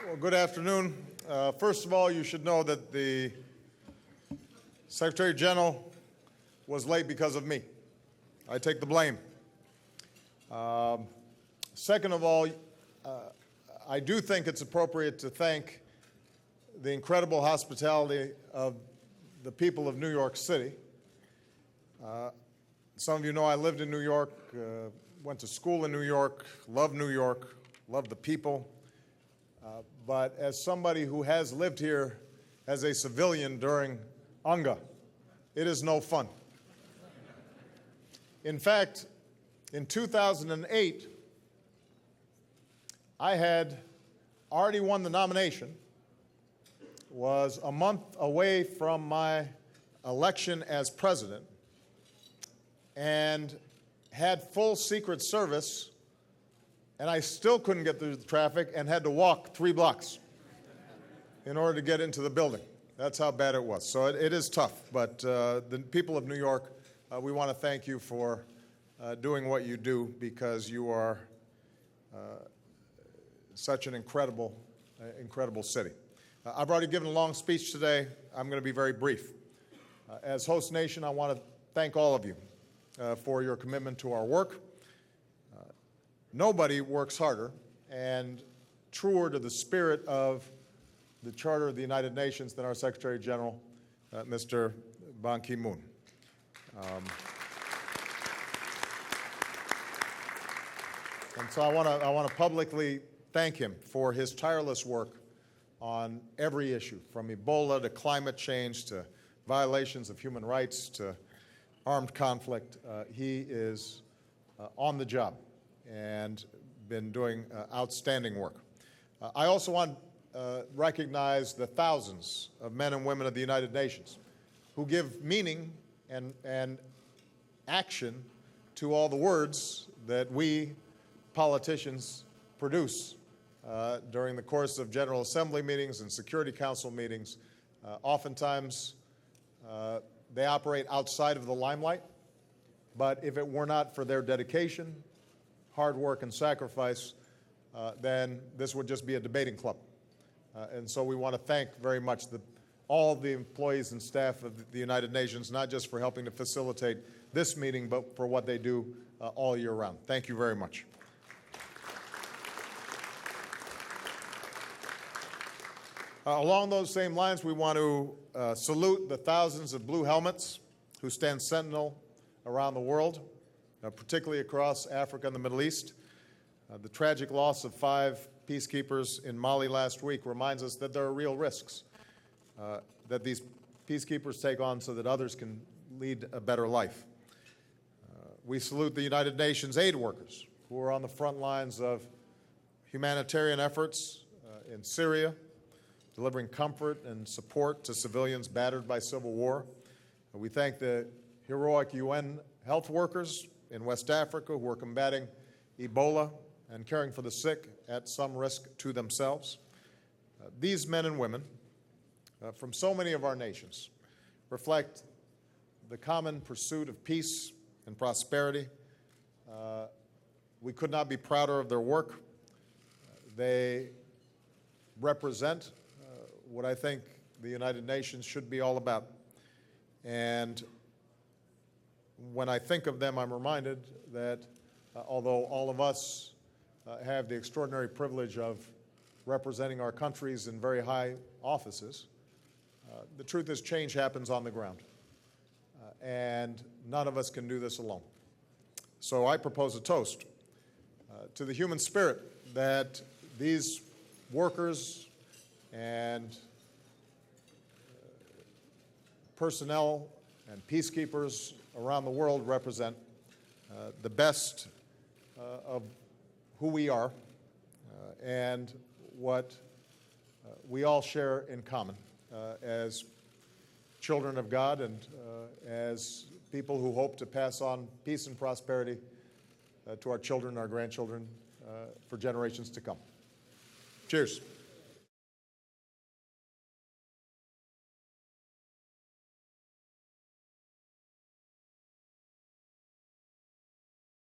Well, good afternoon. First of all, you should know that the Secretary General was late because of me. I take the blame. Second of all, I do think it's appropriate to thank the incredible hospitality of the people of New York City. Some of you know I lived in New York, went to school in New York, love the people. But as somebody who has lived here as a civilian during UNGA, it is no fun. In fact, in 2008, I had already won the nomination, was a month away from my election as president, and had full Secret Service, and I still couldn't get through the traffic and had to walk 3 blocks in order to get into the building. That's how bad it was. So it is tough, but the people of New York, we want to thank you for doing what you do, because you are such an incredible city. I've already given a long speech today. I'm going to be very brief. As host nation, I want to thank all of you for your commitment to our work. Nobody works harder and truer to the spirit of the Charter of the United Nations than our Secretary General, Mr. Ban Ki-moon. And so I want to publicly thank him for his tireless work on every issue, from Ebola to climate change to violations of human rights to armed conflict. He is on the job and been doing outstanding work. I also want to recognize the thousands of men and women of the United Nations who give meaning and action to all the words that we politicians produce during the course of General Assembly meetings and Security Council meetings. Oftentimes, they operate outside of the limelight, but if it were not for their dedication, hard work, and sacrifice, then this would just be a debating club. And so we want to thank very much all the employees and staff of the United Nations, not just for helping to facilitate this meeting, but for what they do all year round. Thank you very much. Along those same lines, we want to salute the thousands of blue helmets who stand sentinel around the world, particularly across Africa and the Middle East. The tragic loss of 5 peacekeepers in Mali last week reminds us that there are real risks that these peacekeepers take on so that others can lead a better life. We salute the United Nations aid workers who are on the front lines of humanitarian efforts in Syria, delivering comfort and support to civilians battered by civil war. We thank the heroic UN health workers in West Africa who are combating Ebola and caring for the sick at some risk to themselves. These men and women from so many of our nations reflect the common pursuit of peace and prosperity. We could not be prouder of their work. They represent what I think the United Nations should be all about. And when I think of them, I'm reminded that although all of us have the extraordinary privilege of representing our countries in very high offices, the truth is change happens on the ground. And none of us can do this alone. So I propose a toast to the human spirit that these workers and personnel and peacekeepers around the world represent, the best of who we are and what we all share in common as children of God and as people who hope to pass on peace and prosperity to our children, our grandchildren, for generations to come. Cheers.